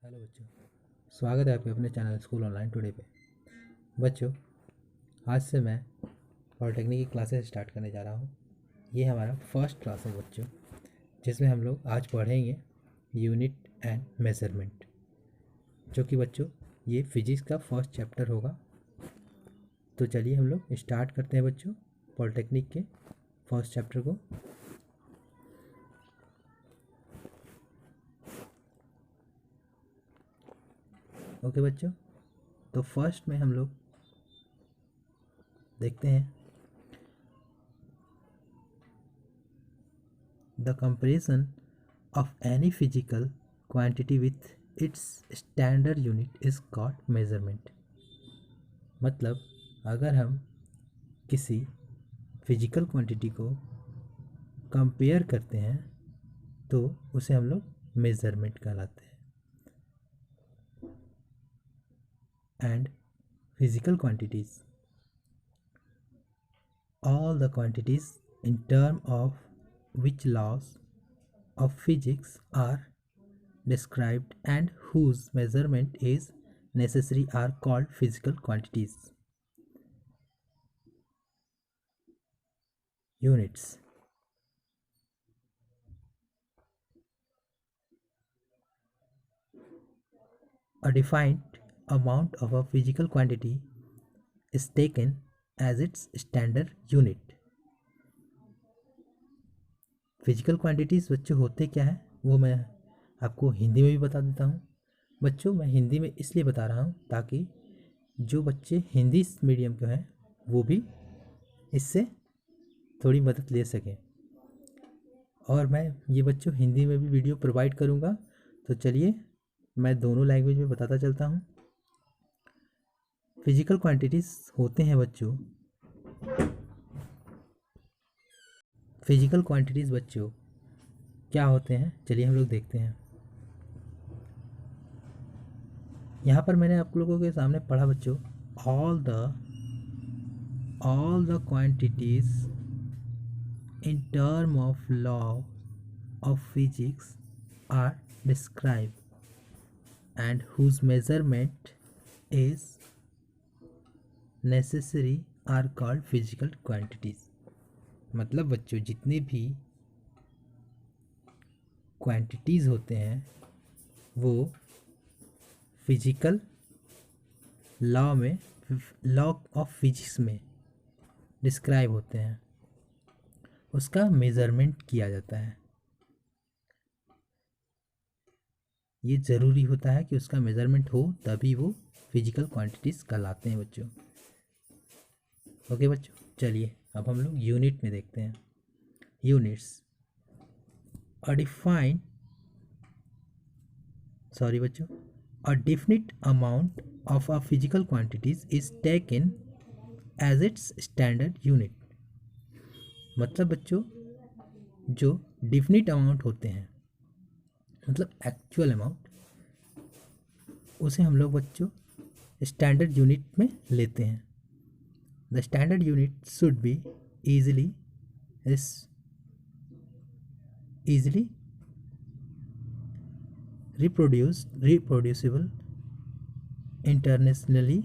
Hello बच्चों, स्वागत है आपके अपने चैनल स्कूल ऑनलाइन टुडे पे। बच्चों, आज से मैं पॉलिटेक्निक की क्लासेस स्टार्ट करने जा रहा हूँ। ये हमारा फर्स्ट क्लास है बच्चों, जिसमें हम लोग आज पढ़ेंगे यूनिट एंड मेजरमेंट, जो कि बच्चों ये फिजिक्स का फर्स्ट चैप्टर होगा। तो चलिए हम लोग स्टार्ट करते हैं बच्चों पॉलिटेक्निक के फर्स्ट चैप्टर को। ओके बच्चों, तो फर्स्ट में हम लोग देखते हैं the comparison of any physical quantity with its standard unit is called measurement। मतलब अगर हम किसी फिजिकल क्वांटिटी को कंपेयर करते हैं तो उसे हम लोग मेजरमेंट कहलाते हैं। And physical quantities, all the quantities in term of which laws of physics are described and whose measurement is necessary are called physical quantities। Units: a defined amount of a physical quantity is taken as its standard unit। Physical quantities बच्चों होते क्या है वो मैं आपको हिंदी में भी बता देता हूँ। बच्चों, मैं हिंदी में इसलिए बता रहा हूँ ताकि जो बच्चे हिंदी मीडियम के हैं वो भी इससे थोड़ी मदद ले सकें। और मैं ये बच्चों हिंदी में भी वीडियो प्रोवाइड करूँगा। तो चलिए मैं दोनों लैंग्वेज में बताता चलता हूँ। फिजिकल क्वांटिटीज़ होते हैं बच्चों, फिजिकल क्वांटिटीज़ बच्चों क्या होते हैं, चलिए हम लोग देखते हैं। यहाँ पर मैंने आप लोगों के सामने पढ़ा बच्चों, all the quantities in term of law of physics are describe and whose measurement is necessary are called physical quantities. मतलब बच्चों जितने भी क्वांटिटीज़ होते हैं वो फिजिकल लॉ में, लॉ ऑफ फिजिक्स में डिस्क्राइब होते हैं, उसका मेज़रमेंट किया जाता है। ये ज़रूरी होता है कि उसका मेज़रमेंट हो तभी वो फिजिकल क्वांटिटीज़ कहलाते हैं बच्चों। ओके बच्चों, चलिए अब हम लोग यूनिट में देखते हैं। यूनिट्स, अ डिफाइंड सॉरी बच्चों a definite amount of a physical quantities is taken as its standard unit। मतलब बच्चों जो डिफिनिट अमाउंट होते हैं, मतलब एक्चुअल अमाउंट, उसे हम लोग बच्चों स्टैंडर्ड यूनिट में लेते हैं। The standard unit should be easily reproducible, internationally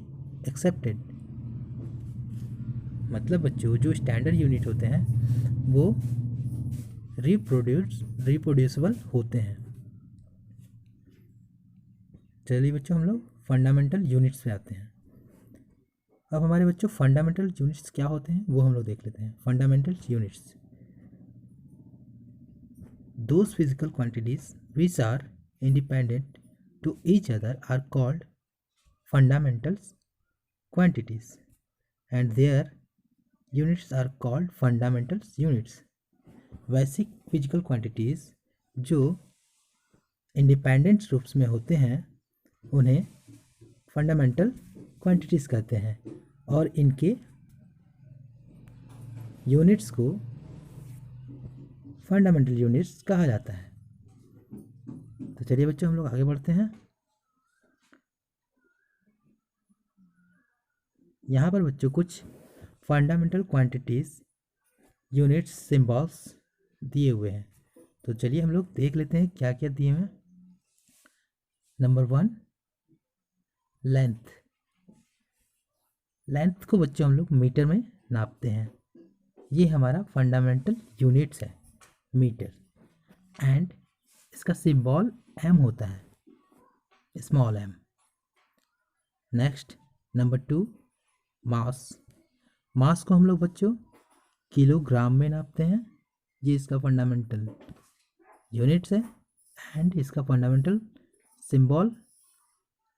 accepted. मतलब बच्चों जो स्टैंडर्ड यूनिट होते हैं वो रिप्रोड्यूसिबल होते हैं। चलिए बच्चों हम लोग फंडामेंटल यूनिट्स पे आते हैं। अब हमारे बच्चों फंडामेंटल यूनिट्स क्या होते हैं वो हम लोग देख लेते हैं। Fundamental units, those physical quantities which are independent to each other are called fundamental quantities and their units are called fundamental units। वैसी फिजिकल क्वांटिटीज़ जो इंडिपेंडेंट रूप्स में होते हैं उन्हें फंडामेंटल क्वांटिटीज़ कहते हैं और इनके यूनिट्स को फंडामेंटल यूनिट्स कहा जाता है। तो चलिए बच्चों हम लोग आगे बढ़ते हैं। यहाँ पर बच्चों कुछ फंडामेंटल क्वांटिटीज़ यूनिट्स सिंबल्स दिए हुए हैं। तो चलिए हम लोग देख लेते हैं क्या क्या दिए हैं। Number 1 length. लेंथ को बच्चों हम लोग मीटर में नापते हैं। ये हमारा फंडामेंटल यूनिट्स है, मीटर। एंड इसका सिंबल एम होता है, स्मॉल एम। नेक्स्ट नंबर 2 मास। मास को हम लोग बच्चों किलोग्राम में नापते हैं। ये इसका फंडामेंटल यूनिट्स है। एंड इसका फंडामेंटल सिंबल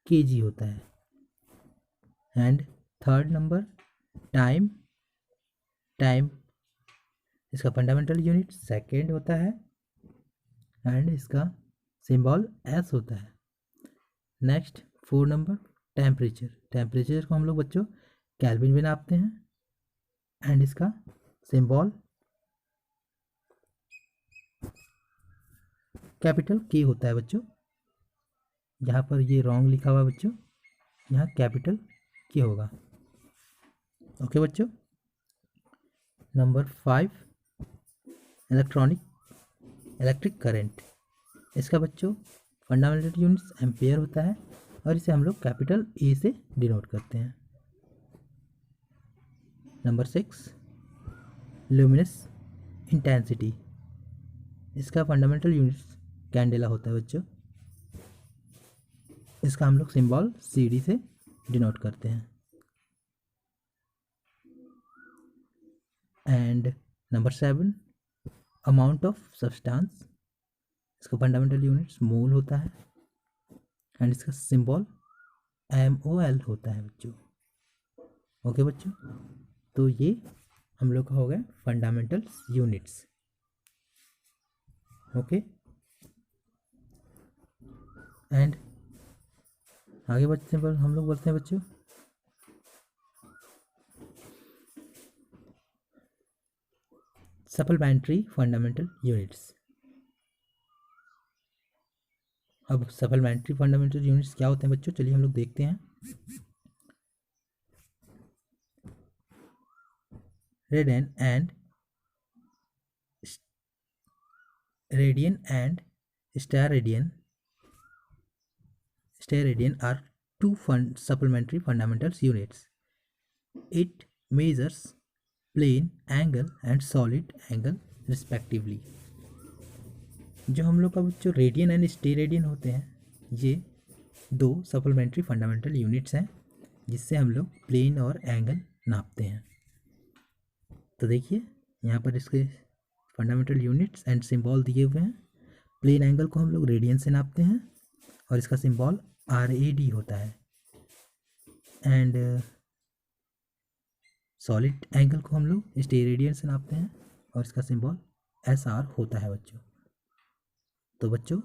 केजी होता है। And third number time. Time इसका फंडामेंटल यूनिट सेकेंड होता है एंड इसका सिंबल एस होता है। Next 4 number temperature. टेम्परेचर को हम लोग बच्चों केल्विन में नापते हैं एंड इसका सिंबल कैपिटल के होता है बच्चों। यहाँ पर ये रॉन्ग लिखा हुआ है बच्चों, यहाँ कैपिटल के होगा। ओके बच्चों। Number 5 electric current. इसका बच्चों फंडामेंटल यूनिट्स एम्पेयर होता है और इसे हम लोग कैपिटल ए से डिनोट करते हैं। Number 6 luminous intensity. इसका फंडामेंटल यूनिट्स कैंडेला होता है बच्चों। इसका हम लोग सिंबल सी डी से डिनोट करते हैं। And number 7 amount of substance. इसका फंडामेंटल यूनिट्स मोल होता है एंड इसका सिंबल MOL होता है बच्चों। ओके बच्चों, तो ये हम लोग का हो गया फंडामेंटल यूनिट्स। ओके। एंड आगे बढ़ते हैं, हम लोग बोलते हैं बच्चों सप्लीमेंट्री फंडामेंटल यूनिट्स। अब सप्लीमेंट्री फंडामेंटल यूनिट्स क्या होते हैं बच्चों, चलिए हम लोग देखते हैं। Radian and steradian are two supplementary fundamental units. It measures plane angle and solid angle respectively. जो हम लोग का बच्चों रेडियन एंड स्टेरेडियन होते हैं, ये दो सप्लीमेंट्री फंडामेंटल यूनिट्स हैं जिससे हम लोग प्लेन और एंगल नापते हैं। तो देखिए यहाँ पर इसके फंडामेंटल यूनिट्स एंड सिंबल दिए हुए हैं। प्लेन एंगल को हम लोग रेडियन से नापते हैं और इसका सिंबल RAD होता है। एंड सॉलिड एंगल को हम लोग स्टेरेडियन से नापते हैं और इसका सिंबल SR होता है बच्चों। तो बच्चों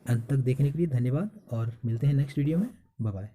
अंत तक देखने के लिए धन्यवाद और मिलते हैं नेक्स्ट वीडियो में। Bye bye.